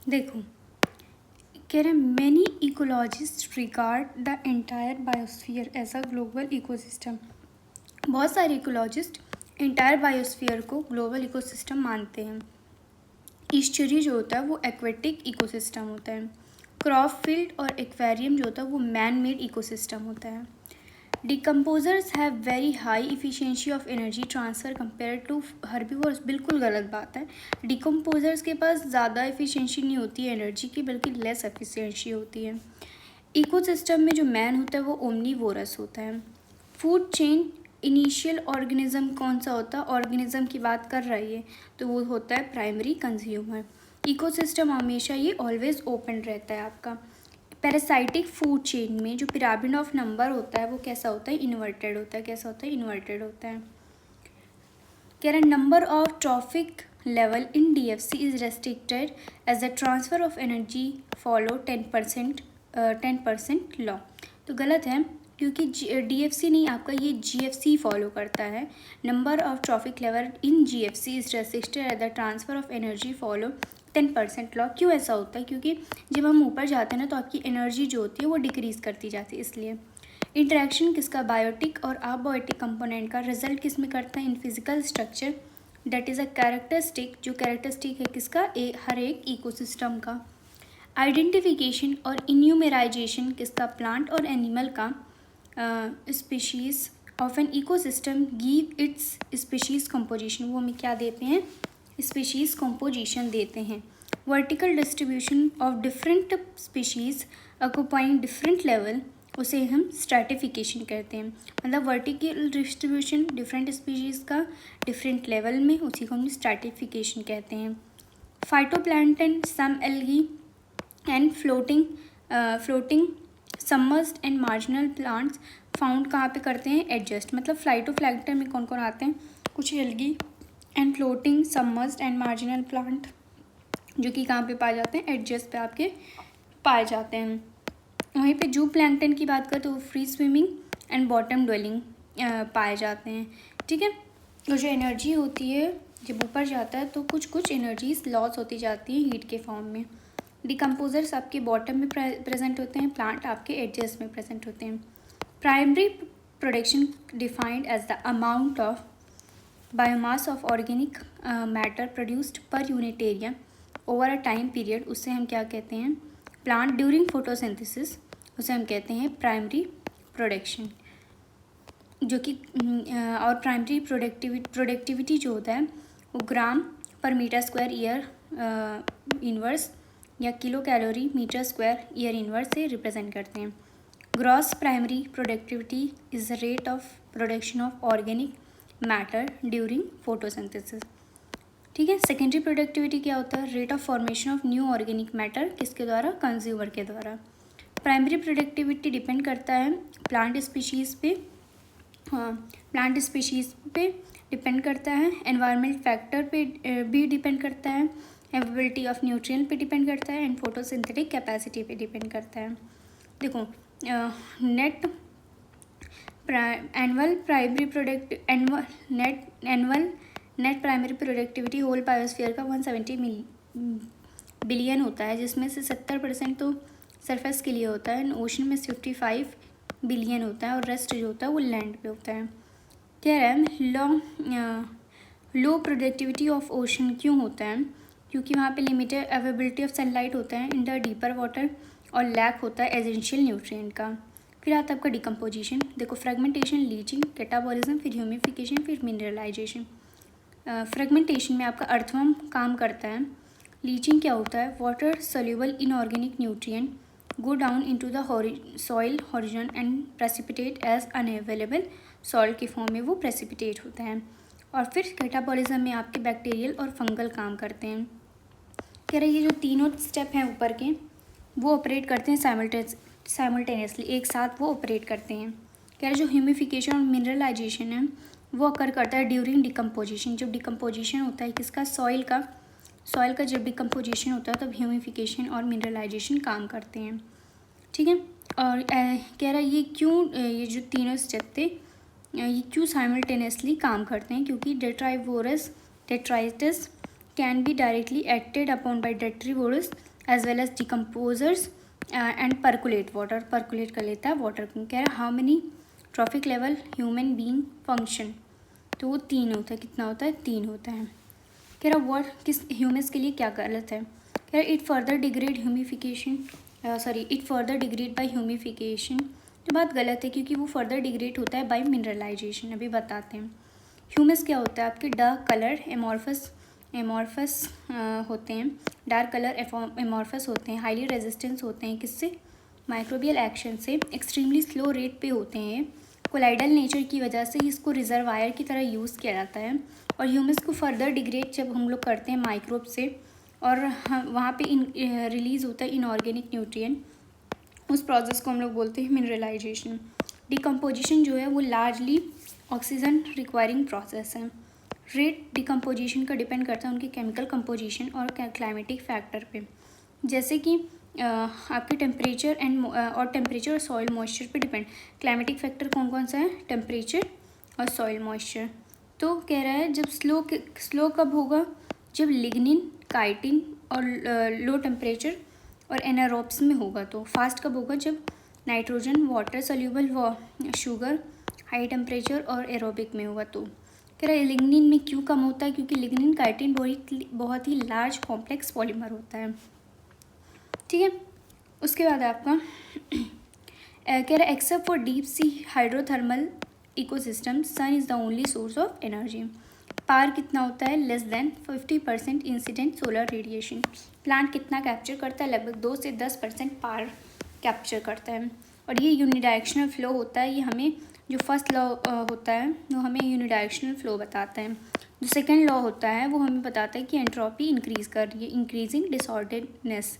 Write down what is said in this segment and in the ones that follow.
देखो, कह रहे many ecologist regard the entire biosphere as a global ecosystem. बहुत सारे इकोलॉजिस्ट एंटायर बायोस्फीयर को ग्लोबल इकोसिस्टम मानते हैं। ईस्चुरी जो होता है वो एक्वेटिक इकोसिस्टम होता है। क्रॉप फील्ड और एक्वेरियम जो होता है वो मैन मेड इकोसिस्टम होता है। Decomposers have very high efficiency of energy transfer compare to herbivores. बिल्कुल गलत बात है। डिकम्पोजर्स के पास ज़्यादा इफ़िशियंसी नहीं होती है एनर्जी की, बल्कि लेस एफिशिएंसी होती है। इकोसिस्टम में जो मैन होता है वो ओमनीवोरस होता है। फूड चेन इनिशियल ऑर्गेनिज्म कौन सा होता है? ऑर्गेनिज्म की बात कर रही है तो वो होता है प्राइमरी कंज्यूमर। इकोसिस्टम हमेशा ये ऑलवेज ओपन रहता है आपका। पैरासाइटिक फूड चेन में जो पिरामिड ऑफ नंबर होता है वो कैसा होता है? इन्वर्टेड होता है। कैसा होता है? इन्वर्टेड होता है। कह रहे number of trophic level in DFC is restricted as the transfer of energy follow 10% law. तो गलत है, क्योंकि DFC नहीं, आपका ये GFC फॉलो करता है। Number of trophic level in GFC is restricted at the transfer of energy follow 10% law. क्यों ऐसा होता है? क्योंकि जब हम ऊपर जाते हैं ना तो आपकी एनर्जी जो होती है वो डिक्रीज़ करती जाती है, इसलिए। इंटरेक्शन किसका? बायोटिक और अबायोटिक कंपोनेंट का। रिजल्ट किस में करता है? In physical structure that is a characteristic. जो कैरेक्टरिस्टिक है किसका? हर एक इकोसिस्टम का। आइडेंटिफिकेशन और इन्यूमेराइजेशन किसका? प्लांट और एनिमल का। Species of an ecosystem give its species composition. वो हमें क्या देते हैं? स्पीशीज़ कंपोजिशन देते हैं। Vertical distribution of different species occupying different level, उसे हम स्ट्रैटिफिकेशन कहते हैं। मतलब वर्टिकल डिस्ट्रीब्यूशन डिफरेंट स्पीशीज़ का डिफरेंट लेवल में, उसी को हम स्ट्रैटिफिकेशन कहते हैं। Phytoplankton, some algae and floating submerged and marginal plants found कहाँ पे करते हैं? एडजस्ट। मतलब फाइटोप्लैंक्टन में कौन कौन आते हैं? कुछ algae and floating submerged and marginal plant, जो कि कहाँ पे पाए जाते हैं? एडजस्ट पे आपके पाए जाते हैं। वहीं पे जू प्लैंक्टन की बात करें तो free swimming and bottom dwelling पाए जाते हैं। ठीक है, तो जो एनर्जी होती है जब ऊपर जाता है तो कुछ एनर्जीज लॉस होती जाती है हीट के फॉर्म में। डिकम्पोजर्स आपके बॉटम में प्रेजेंट होते हैं, प्लांट आपके एडजस्ट में प्रेजेंट होते हैं। Primary production defined as the amount of biomass of organic matter produced per unit area over a time period, उससे हम क्या कहते हैं? प्लांट ड्यूरिंग फोटोसिंथेसिस, उसे हम कहते हैं प्राइमरी प्रोडक्शन। जो कि और प्राइमरी प्रोडक्टिविटी जो होता है वो gram per metre square year inverse या kilo calorie metre square year inverse से रिप्रेजेंट करते हैं। Gross primary productivity is the rate of production of organic matter during photosynthesis. ठीक है, सेकेंडरी प्रोडक्टिविटी क्या होता है? Rate of formation of new organic matter, किसके द्वारा? कंज्यूमर के द्वारा। प्राइमरी प्रोडक्टिविटी डिपेंड करता है प्लांट स्पीशीज़ पे, हाँ प्लांट स्पीशीज़ पे डिपेंड करता है, एनवायरमेंट फैक्टर पे भी डिपेंड करता है, अवेलेबिलिटी ऑफ न्यूट्रिएंट पे डिपेंड करता है, एंड फोटोसिंथेटिक कैपेसिटी पे डिपेंड करता है। देखो net annual primary product net primary productivity whole biosphere का 170 बिलियन होता है, जिसमें से 70% तो सरफेस के लिए होता है, ओशन में 55 बिलियन होता है, और रेस्ट जो होता है वो लैंड पे होता है। कह रहा है लो प्रोडक्टिविटी ऑफ ओशन क्यों होता है? क्योंकि वहाँ पे लिमिटेड अवेलेबिलिटी ऑफ सनलाइट होता है इन द डीपर वाटर, और लैक होता है एसेंशियल न्यूट्रिएंट का। फिर आता है आपका डिकम्पोजिशन। देखो फ्रेगमेंटेशन, लीचिंग, कैटाबॉलिज्म, फिर ह्यूमिफिकेशन, फिर मिनरलाइजेशन। फ्रेगमेंटेशन में आपका अर्थवर्म काम करता है। लीचिंग क्या होता है? Water soluble inorganic nutrient go down into the soil horizon and precipitate as unavailable salt के फॉर्म में वो प्रेसिपिटेट होता है। और फिर कैटाबॉलिज्म में आपके बैक्टीरियल और फंगल काम करते हैं। कह रहे ये जो तीनों स्टेप हैं ऊपर के वो ऑपरेट करते हैं साइमल्टेनियसली, एक साथ वो ऑपरेट करते हैं। कह रहे जो ह्यूमिफिकेशन और मिनरलाइजेशन है वो अकर करता है ड्यूरिंग डिकम्पोजिशन। जब डिकम्पोजिशन होता है किसका? सॉइल का जब डिकम्पोजिशन होता है तब ह्यूमिफिकेशन और मिनरलाइजेशन काम करते हैं। ठीक है, और कह रहा है ये क्यों, ये जो तीनों स्टेप थे ये क्यों साइमल्टेनियसली काम करते हैं? क्योंकि detritus can be directly acted upon by detritivores as well as decomposers and percolate water, percolate कर लेता है वाटर को। कह रहा है how many trophic level human being function, तो वो 3 होता है। कितना होता है? 3 होता है। कह रहा वर्ड किस ह्यूमन्स के लिए क्या गलत है? कह रहा it further degrade humification, it further degrade by humification, तो बात गलत है क्योंकि वो फर्दर डिग्रेड होता है बाय मिनरलाइजेशन। अभी बताते हैं। ह्यूमस क्या होता है? आपके डार्क कलर एमॉर्फस होते हैं, डार्क कलर एमॉर्फस होते हैं, हाईली रेजिस्टेंस होते हैं। किससे? माइक्रोबियल एक्शन से। एक्सट्रीमली स्लो रेट पे होते हैं। कोलाइडल नेचर की वजह से इसको रिजर्वायर की तरह यूज़ किया जाता है। और ह्यूमस को फर्दर डिग्रेड जब हम लोग करते हैं माइक्रोब से, और वहाँ पे रिलीज़ होता है इनऑर्गेनिक न्यूट्रिएंट, उस प्रोसेस को हम लोग बोलते हैं मिनरलाइजेशन। डिकम्पोजिशन जो है वो लार्जली ऑक्सीजन रिक्वायरिंग प्रोसेस है। रेट डिकम्पोजिशन का डिपेंड करता है उनकी केमिकल कंपोजिशन और क्लाइमेटिक फैक्टर पे, जैसे कि आपके टेम्परेचर और टेम्परेचर और सॉइल मॉइस्चर पे डिपेंड। क्लाइमेटिक फैक्टर कौन कौन सा है? टेम्परेचर और सॉइल मॉइस्चर। तो कह रहा है जब स्लो कब होगा? जब लिग्निन, काइटिन और लो टेम्परेचर और एनारोब्स में होगा। तो फास्ट कब होगा? जब nitrogen, water soluble sugar, high temperature और एरोबिक में होगा। तो कह रहा है लिग्निन में क्यों कम होता है? क्योंकि लिग्निन काइटिन बहुत ही लार्ज कॉम्प्लेक्स पॉलीमर होता है। ठीक है, उसके बाद आपका कह रहा है except for deep sea hydrothermal ecosystem sun is the only source of energy. PAR कितना होता है? Less than 50% incident solar radiation. Plant कितना कैप्चर करता है? लगभग 2 से 10% पार कैप्चर करता है। और ये यूनिडायरेक्शनल फ्लो होता है। ये हमें जो फर्स्ट लॉ होता है वो हमें यूनिडायरेक्शनल फ्लो बताता है। जो सेकेंड लॉ होता है वो हमें बताता है कि एंट्रोपी इंक्रीज़ कर रही है, इंक्रीजिंग डिसऑर्डरनेस।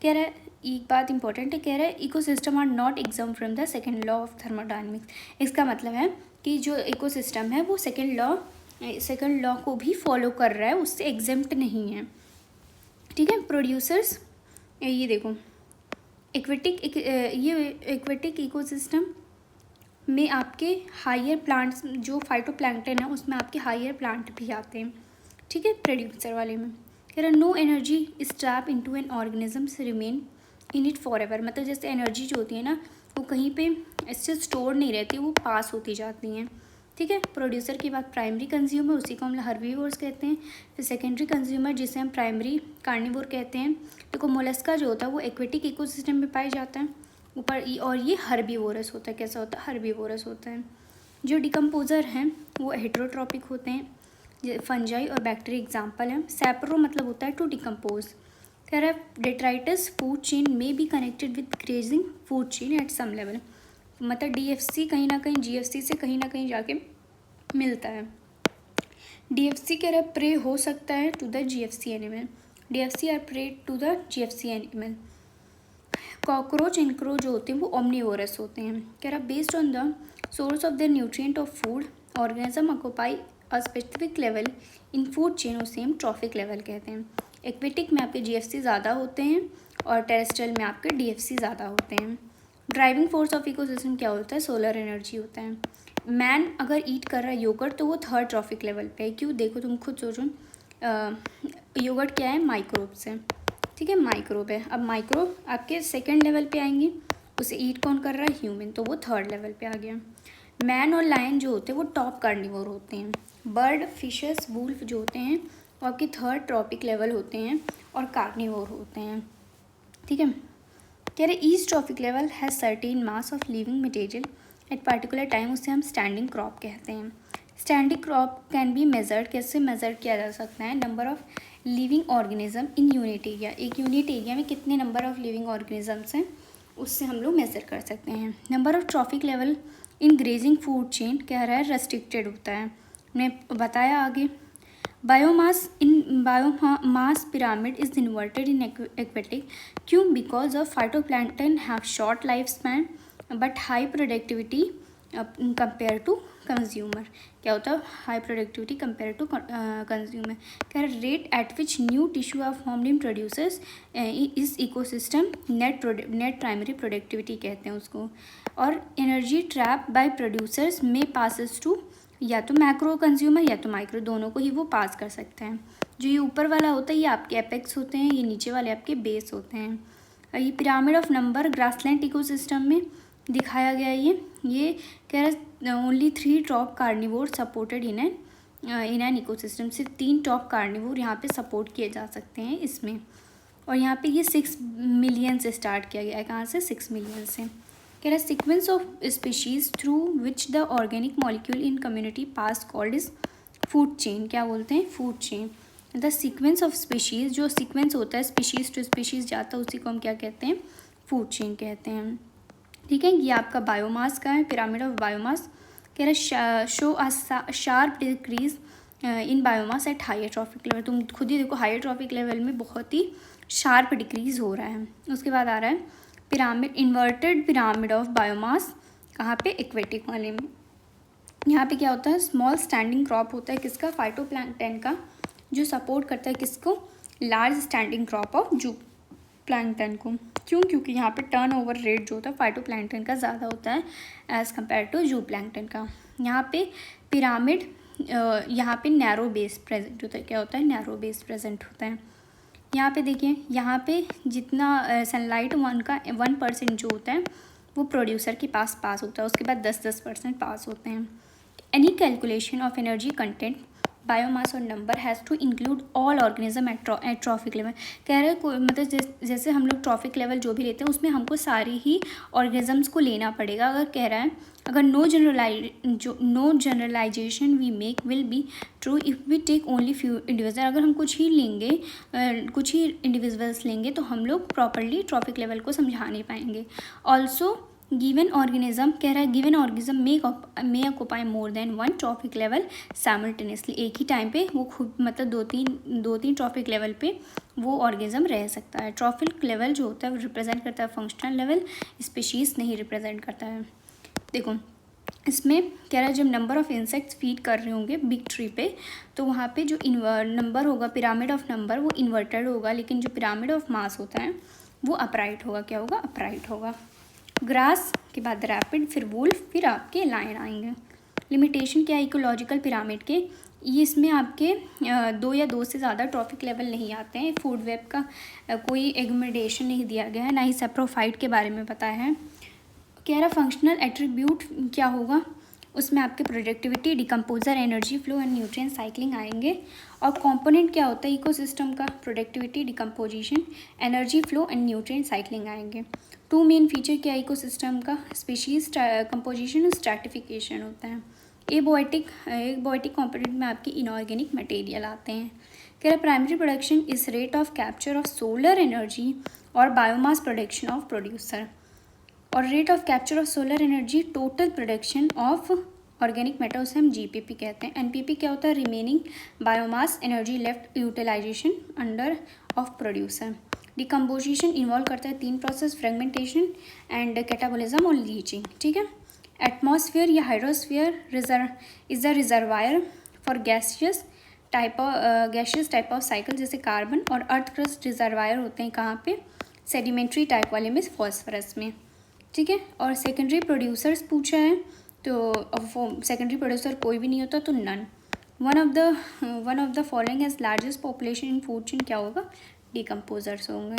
कह रहा है एक बात इंपॉर्टेंट है, कह रहा है ecosystem are not exempt from the second law of thermodynamics. इसका मतलब है कि जो इकोसिस्टम है वो सेकेंड लॉ को भी फॉलो कर रहा है, उससे एग्जेम्प्ट नहीं है। ठीक है। प्रोड्यूसर्स, ये देखो एक्वेटिक इकोसिस्टम में आपके हायर प्लांट्स, जो फाइटोप्लैंक्टन है उसमें आपके हायर प्लांट भी आते हैं। ठीक है। प्रोड्यूसर वाले में कह रहा no energy is trap into an organisms remain in it forever. मतलब जैसे एनर्जी जो होती है ना वो कहीं पे इससे स्टोर नहीं रहती, वो पास होती जाती हैं। ठीक है। प्रोड्यूसर की बात प्राइमरी कंज्यूमर, उसी को हम हर्बीवोर्स कहते हैं। फिर सेकेंडरी कंज्यूमर जिसे हम प्राइमरी कार्निवोर कहते हैं। देखो मोलस्का जो होता है वो एक्वेटिक इकोसिस्टम में पाया जाता है ऊपर, और ये हर्बीवोरस होता है। कैसा होता है? हर्बीवोरस होता है। जो डिकम्पोजर हैं वो हेट्रोट्रॉपिक होते हैं, फंजाई और बैक्टीरिया एग्जाम्पल है। सैप्रो मतलब होता है टू डिकम्पोज। कह रहा है डेट्राइटस फूड चेन में be connected with grazing food chain at some level. मतलब डीएफसी कहीं ना कहीं जीएफसी से कहीं ना कहीं जाके मिलता है। डीएफसी कह रहा है प्रे हो सकता है to the GFC animal. DFC are prey to the GFC animal. Cockroach इनक्रो जो होते हैं वो ओमनीवोरस होते हैं। कह रहा based on the source of the nutrient of food organism occupy a specific level in food chain, उसे हम ट्रॉफिक लेवल कहते हैं। एक्वेटिक में आपके जीएफसी ज़्यादा होते हैं और टेरेस्ट्रियल में आपके डीएफसी ज़्यादा होते हैं। ड्राइविंग फोर्स ऑफ इकोसिस्टम क्या होता है? सोलर एनर्जी होता है। मैन अगर ईट कर रहा है योगर्ट तो वो थर्ड ट्रॉफिक लेवल पे है। क्यों? देखो तुम खुद सोचो, योगर्ट क्या है? माइक्रोब्स है। ठीक है, माइक्रोब है। अब माइक्रोब आपके सेकेंड लेवल पे आएंगे, उसे ईट कौन कर रहा है? ह्यूमन, तो वो थर्ड लेवल पे आ गया। मैन और लायन जो होते हैं वो टॉप कार्निवोर होते हैं। बर्ड, फिशेस, वुल्फ जो होते हैं वो आपके थर्ड ट्रॉपिक लेवल होते हैं और कार्निवोर होते हैं। ठीक है। कह रहे each trophic level has certain mass of living material at particular time, उसे हम स्टैंडिंग क्रॉप कहते हैं। Standing crop can be measured, कैसे मेजर किया जा सकता है? Number of living organism in unit area. एक यूनिट एरिया में कितने नंबर ऑफ लिविंग ऑर्गेनिजम्स हैं उससे हम लोग मेजर कर सकते हैं। Number of trophic level in grazing food chain कह रहा है रेस्ट्रिक्टेड होता है, मैं बताया आगे। Biomass pyramid is inverted in aquatic. क्यों? Because of phytoplankton have short life span but high productivity compare to consumer. क्या होता है? High productivity compare to consumer. कह रहे rate at which new tissue are formed in producers इस ecosystem net primary productivity कहते हैं उसको। और एनर्जी ट्रैप बाय प्रोड्यूसर्स में पासेस टू या तो मैक्रो कंज्यूमर या तो माइक्रो, दोनों को ही वो पास कर सकते हैं। जो ये ऊपर वाला होता है ये आपके एपेक्स होते हैं, ये नीचे वाले आपके बेस होते हैं। और ये pyramid of number grassland ecosystem में दिखाया गया है। ये कह रहा है only 3 top carnivore supported in an ecosystem, सिर्फ 3 टॉप कार्निवोर यहाँ पे सपोर्ट किए जा सकते हैं इसमें। और यहाँ पे ये 6 मिलियन से स्टार्ट किया गया है। कहाँ से? 6 मिलियन से। कह रहा है sequence of species through which the organic molecule in community pass called is food chain. क्या बोलते हैं? Food chain. The sequence of species, जो सीक्वेंस होता है स्पीशीज़ टू स्पीशीज़ जाता है, उसी को हम क्या कहते हैं? फूड चेन कहते हैं। ठीक है, ये आपका बायोमास का है, पिरामिड ऑफ बायोमास। कह रहा है show a sharp decrease in biomass at higher trophic level. तुम खुद ही देखो हायर ट्रॉफिक लेवल में बहुत ही शार्प डिक्रीज हो रहा है। उसके बाद आ रहा है pyramid, inverted pyramid of biomass. कहाँ पे? एक्वेटिक वाले में। यहाँ पे क्या होता है? स्मॉल स्टैंडिंग क्रॉप होता है किसका? फाइटोप्लैंक्टन का, जो सपोर्ट करता है किसको? लार्ज स्टैंडिंग क्रॉप ऑफ जू प्लैंक्टन को। क्यों? क्योंकि यहाँ पे टर्न ओवर रेट जो होता है फाइटोप्लैंक्टन का ज़्यादा होता है एज़ कम्पेयर टू जू प्लैंक्टन का। यहाँ पे पिरामिड, यहाँ पे नैरो बेस प्रेजेंट होता है। क्या होता है? नैरो बेस प्रेजेंट होता है। यहाँ पे देखिए, यहाँ पे जितना सनलाइट 1% जो होता है वो प्रोड्यूसर के पास होता है, उसके बाद 10% पास होते हैं। Any calculation of energy content biomass और number has to include all organism at trophic level. कह रहे हैं मतलब जैसे हम लोग ट्रॉफिक लेवल जो भी लेते हैं उसमें हमको सारी ही ऑर्गेनिजम्स को लेना पड़ेगा। अगर कह रहा है अगर no generalization we make will be true if we take only few individual. अगर हम कुछ ही लेंगे, कुछ ही इंडिविजुअल्स लेंगे तो हम लोग प्रॉपरली ट्रॉफिक लेवल को समझा नहीं पाएंगे। ऑल्सो गिवन ऑर्गेनिज्म, कह रहा है given organism may occupy more than 1 trophic level simultaneously. एक ही टाइम पे वो खुद मतलब दो तीन ट्रॉफिक लेवल पे वो ऑर्गेनिज्म रह सकता है। ट्रॉफिक लेवल जो होता है वो रिप्रेजेंट करता है फंक्शनल लेवल, स्पीशीज़ नहीं रिप्रेजेंट करता है। देखो इसमें कह रहा है जब नंबर ऑफ इंसेक्ट्स फीड कर रहे होंगे बिग ट्री पे तो वहाँ पे जो नंबर होगा, पिरामिड ऑफ नंबर, वो इन्वर्टेड होगा, लेकिन जो पिरामिड ऑफ मास होता है वो अपराइट होगा। क्या होगा? अपराइट होगा। ग्रास के बाद रैपिड, फिर वुल्फ, फिर आपके लायन आएंगे। लिमिटेशन क्या है इकोलॉजिकल पिरामिड के? ये इसमें आपके 2 या 2 से ज़्यादा ट्रॉफिक लेवल नहीं आते हैं। फूड वेब का कोई एग्मेडेशन नहीं दिया गया है, ना ही सेप्रोफाइट के बारे में पता है। कह रहा फंक्शनल एट्रीब्यूट क्या होगा? उसमें आपके productivity, decomposer, energy flow and nutrient cycling आएंगे। और कंपोनेंट क्या होता है इकोसिस्टम का? Productivity, decomposition, energy flow and nutrient cycling आएंगे। 2 मेन फीचर क्या है इकोसिस्टम का? स्पीशीज कंपोजिशन और स्ट्रैटिफिकेशन होता है। एबोएटिक कंपोनेंट में आपके इनऑर्गेनिक मटेरियल आते हैं। कह रहा primary production is rate of capture of solar energy और बायोमास प्रोडक्शन ऑफ प्रोड्यूसर। और rate of capture of solar energy total production of organic matter, उसे हम जीपीपी कहते हैं। एनपीपी क्या होता है? Remaining biomass energy left utilization under of producer. Decomposition involve करता है 3 प्रोसेस, फ्रेगमेंटेशन एंड कैटाबोलिज्म और लीचिंग। ठीक है। एटमॉस्फेयर या hydrosphere is a reservoir for gaseous type of cycle जैसे कार्बन, और अर्थ क्रस्ट रिजर्वायर होते हैं कहाँ पे? सेडिमेंट्री टाइप वाले में, फॉस्फरस में। ठीक है। और सेकेंडरी प्रोड्यूसर्स पूछा है तो सेकेंडरी प्रोड्यूसर कोई भी नहीं होता तो none. One of the following has largest population in food chain क्या होगा? डिकम्पोजर्स होंगे।